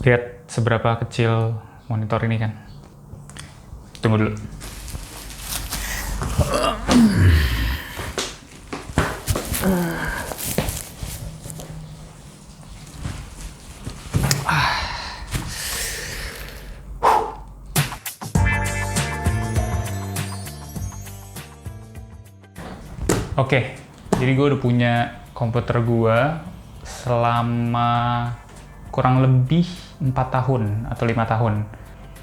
Lihat seberapa kecil monitor ini kan. Tunggu dulu. Oke, jadi gue udah punya komputer gue selama kurang lebih 4 tahun atau 5 tahun.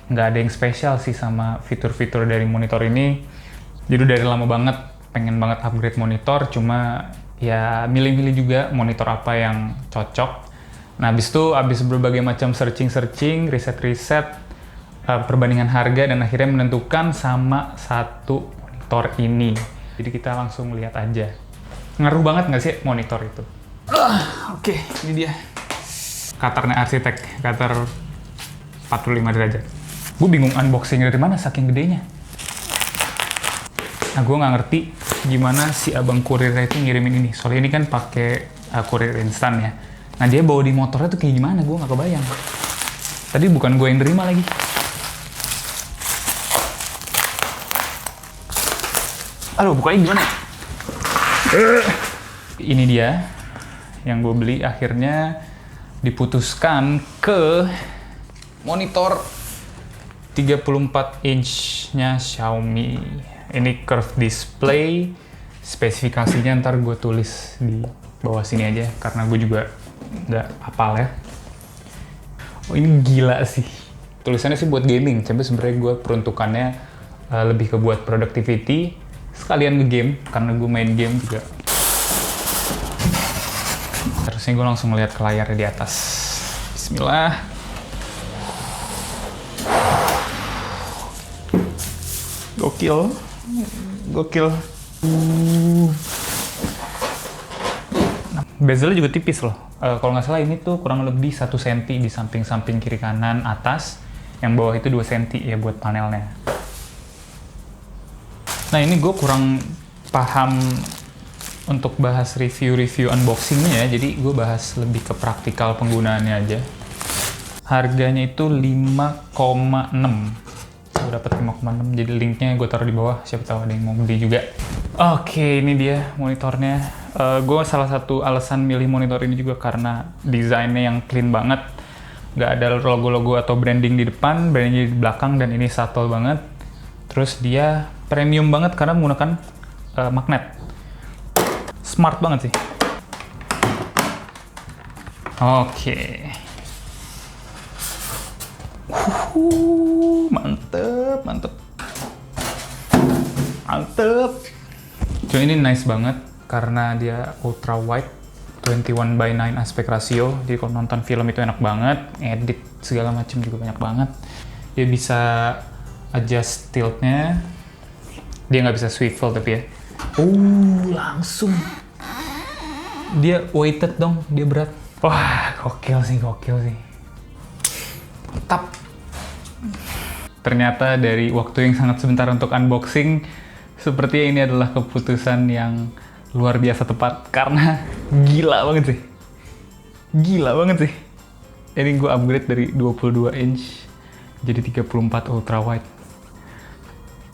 Nggak ada yang spesial sih sama fitur-fitur dari monitor ini. Jadi dari lama banget, pengen banget upgrade monitor, cuma ya milih-milih juga monitor apa yang cocok. Nah, abis berbagai macam searching, riset-riset, perbandingan harga, dan akhirnya menentukan sama satu monitor ini. Jadi kita langsung lihat aja. Ngaruh banget nggak sih monitor itu? Oke, ini dia. Katarnya Arsitek, Katar 45 derajat. Gue bingung unboxing dari mana saking gedenya. Nah, gue nggak ngerti gimana si abang kurirnya itu ngirimin ini. Soalnya ini kan pakai kurir instan ya. Nah, dia bawa di motornya tuh kayak gimana? Gue nggak kebayang. Tadi bukan gue yang terima lagi. Aduh, bukanya gimana? Ini dia yang gue beli, akhirnya diputuskan ke monitor 34 inch-nya Xiaomi. Ini curved display, spesifikasinya ntar gue tulis di bawah sini aja, karena gue juga nggak hafal ya. Oh, ini gila sih. Tulisannya sih buat gaming, tapi sebenarnya gue peruntukannya lebih ke buat productivity, sekalian nge-game, karena gue main game juga. Terusnya gue langsung ngeliat ke layarnya di atas. Bismillah. Gokil. Nah, bezelnya juga tipis loh. Kalau nggak salah ini tuh kurang lebih 1 cm di samping-samping kiri kanan atas. Yang bawah itu 2 cm ya buat panelnya. Nah, ini gue kurang paham untuk bahas review unboxingnya ya, jadi gue bahas lebih ke praktikal penggunaannya aja. Harganya itu 5,6. Gue dapet 5,6, jadi linknya gue taruh di bawah, siapa tahu ada yang mau beli juga. Oke, ini dia monitornya. Gue salah satu alasan milih monitor ini juga karena desainnya yang clean banget. Nggak ada logo-logo atau branding di depan, brandingnya di belakang, dan ini subtle banget. Terus dia premium banget karena menggunakan magnet. Smart banget sih. Oke. Mantep. Cuma ini nice banget karena dia ultra wide, 21:9 aspect ratio. Jadi kalau nonton film itu enak banget, edit segala macam juga banyak banget. Dia bisa adjust tiltnya. Dia nggak bisa swivel tapi ya. Langsung. Dia weighted dong, dia berat. Wah, gokil sih. Mantap. Ternyata dari waktu yang sangat sebentar untuk unboxing, sepertinya ini adalah keputusan yang luar biasa tepat karena gila banget sih. Ini gue upgrade dari 22 inch jadi 34 ultra wide.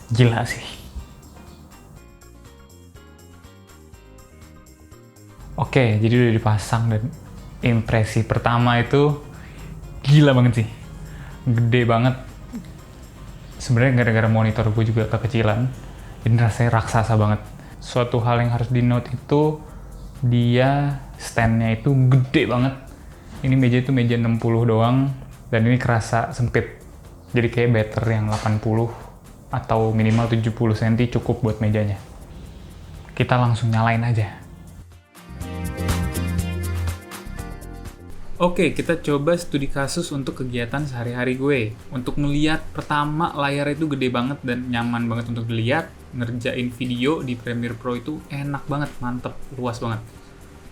Gila sih. Oke, jadi udah dipasang dan impresi pertama itu gila banget sih. Gede banget. Sebenarnya gara-gara monitor gue juga kekecilan, ini rasanya raksasa banget. Suatu hal yang harus di-note itu dia stand-nya itu gede banget. Ini meja itu meja 60 doang dan ini kerasa sempit. Jadi kayak better yang 80 atau minimal 70 cm cukup buat mejanya. Kita langsung nyalain aja. Oke, kita coba studi kasus untuk kegiatan sehari-hari gue. Untuk ngeliat pertama, layar itu gede banget dan nyaman banget untuk dilihat. Ngerjain video di Premiere Pro itu enak banget, mantep, luas banget.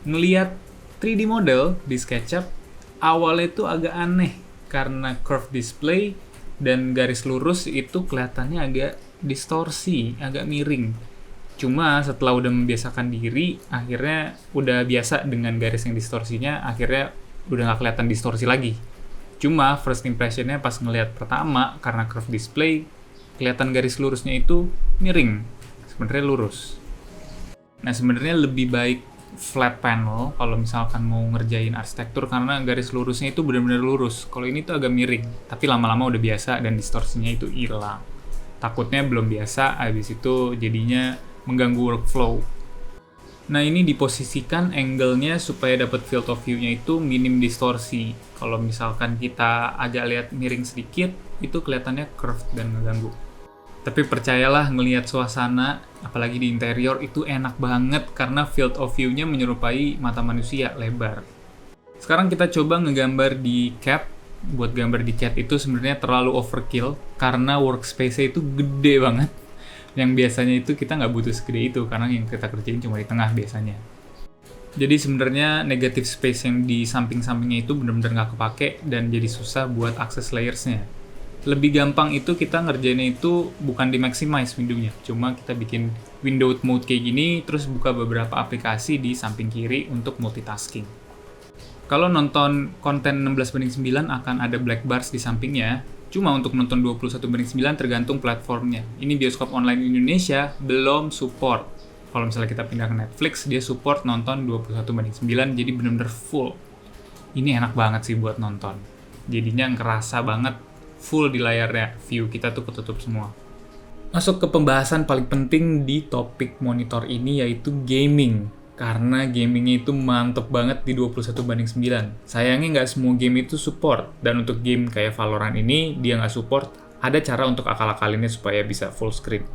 Ngeliat 3D model di SketchUp, awalnya itu agak aneh karena curved display dan garis lurus itu kelihatannya agak distorsi, agak miring. Cuma setelah udah membiasakan diri, akhirnya udah biasa dengan garis yang distorsinya, akhirnya udah nggak kelihatan distorsi lagi. Cuma first impressionnya pas ngelihat pertama, karena curve display, kelihatan garis lurusnya itu miring. Sebenarnya lurus. Nah, sebenarnya lebih baik flat panel kalau misalkan mau ngerjain arsitektur, karena garis lurusnya itu benar-benar lurus. Kalau ini tuh agak miring, tapi lama-lama udah biasa dan distorsinya itu hilang. Takutnya belum biasa, habis itu jadinya mengganggu workflow. Nah, ini diposisikan angle-nya supaya dapat field of view-nya itu minim distorsi. Kalau misalkan kita agak lihat miring sedikit, itu kelihatannya curved dan ngeganggu. Tapi percayalah, ngelihat suasana, apalagi di interior, itu enak banget karena field of view-nya menyerupai mata manusia, lebar. Sekarang kita coba ngegambar di CAD. Buat gambar di CAD itu sebenarnya terlalu overkill karena workspace-nya itu gede banget. Yang biasanya itu kita nggak butuh segede itu karena yang kita kerjain cuma di tengah biasanya. Jadi sebenarnya negative space yang di samping-sampingnya itu benar-benar nggak kepake dan jadi susah buat akses layers-nya. Lebih gampang itu kita ngerjainnya itu bukan di maximize window-nya, cuma kita bikin window mode kayak gini, terus buka beberapa aplikasi di samping kiri untuk multitasking. Kalau nonton konten 16:9 akan ada black bars di sampingnya, cuma untuk nonton 21:9 tergantung platformnya. Ini bioskop online Indonesia belum support. Kalau misalnya kita pindah ke Netflix, dia support nonton 21:9, jadi bener-bener full. Ini enak banget sih buat nonton. Jadinya ngerasa banget full di layarnya, view kita tuh ketutup semua. Masuk ke pembahasan paling penting di topik monitor ini, yaitu gaming. Karena gamingnya itu mantep banget di 21:9. Sayangnya nggak semua game itu support, dan untuk game kayak Valorant ini, dia nggak support, ada cara untuk akal-akalinnya supaya bisa full screen.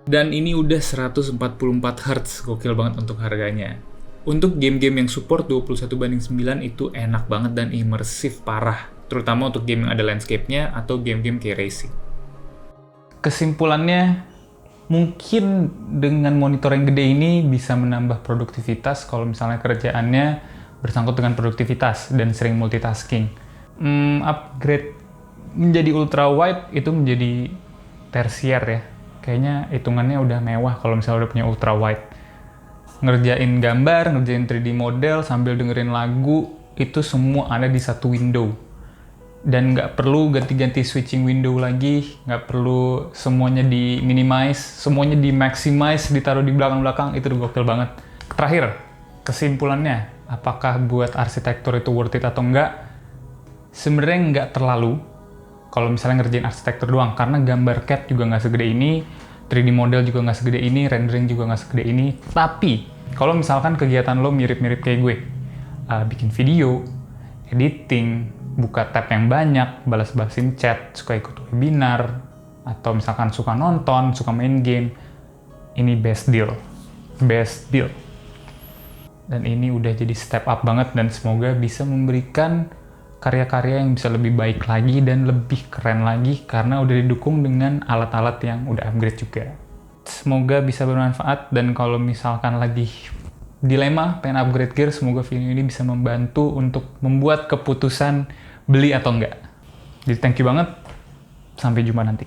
Dan ini udah 144 Hz, gokil banget untuk harganya. Untuk game-game yang support 21:9 itu enak banget dan imersif parah, terutama untuk game yang ada landscape-nya atau game-game kayak racing. Kesimpulannya, mungkin dengan monitor yang gede ini bisa menambah produktivitas kalau misalnya kerjaannya bersangkut dengan produktivitas dan sering multitasking. Upgrade menjadi ultra wide itu menjadi tersier ya. Kayaknya hitungannya udah mewah kalau misalnya udah punya ultra wide. Ngerjain gambar, ngerjain 3D model sambil dengerin lagu, itu semua ada di satu window. Dan nggak perlu ganti-ganti switching window lagi, nggak perlu semuanya di minimize, semuanya di maximize, ditaruh di belakang-belakang, itu udah gokil banget. Terakhir, kesimpulannya, apakah buat arsitektur itu worth it atau enggak? Sebenarnya nggak terlalu, kalau misalnya ngerjain arsitektur doang, karena gambar CAD juga nggak segede ini, 3D model juga nggak segede ini, rendering juga nggak segede ini. Tapi, kalau misalkan kegiatan lo mirip-mirip kayak gue, bikin video, editing, buka tab yang banyak, balas-balasin chat, suka ikut webinar, atau misalkan suka nonton, suka main game, ini best deal. Best deal. Dan ini udah jadi step up banget dan semoga bisa memberikan karya-karya yang bisa lebih baik lagi dan lebih keren lagi karena udah didukung dengan alat-alat yang udah upgrade juga. Semoga bisa bermanfaat dan kalau misalkan lagi dilema pengen upgrade gear, semoga video ini bisa membantu untuk membuat keputusan beli atau enggak. Jadi thank you banget, sampai jumpa nanti.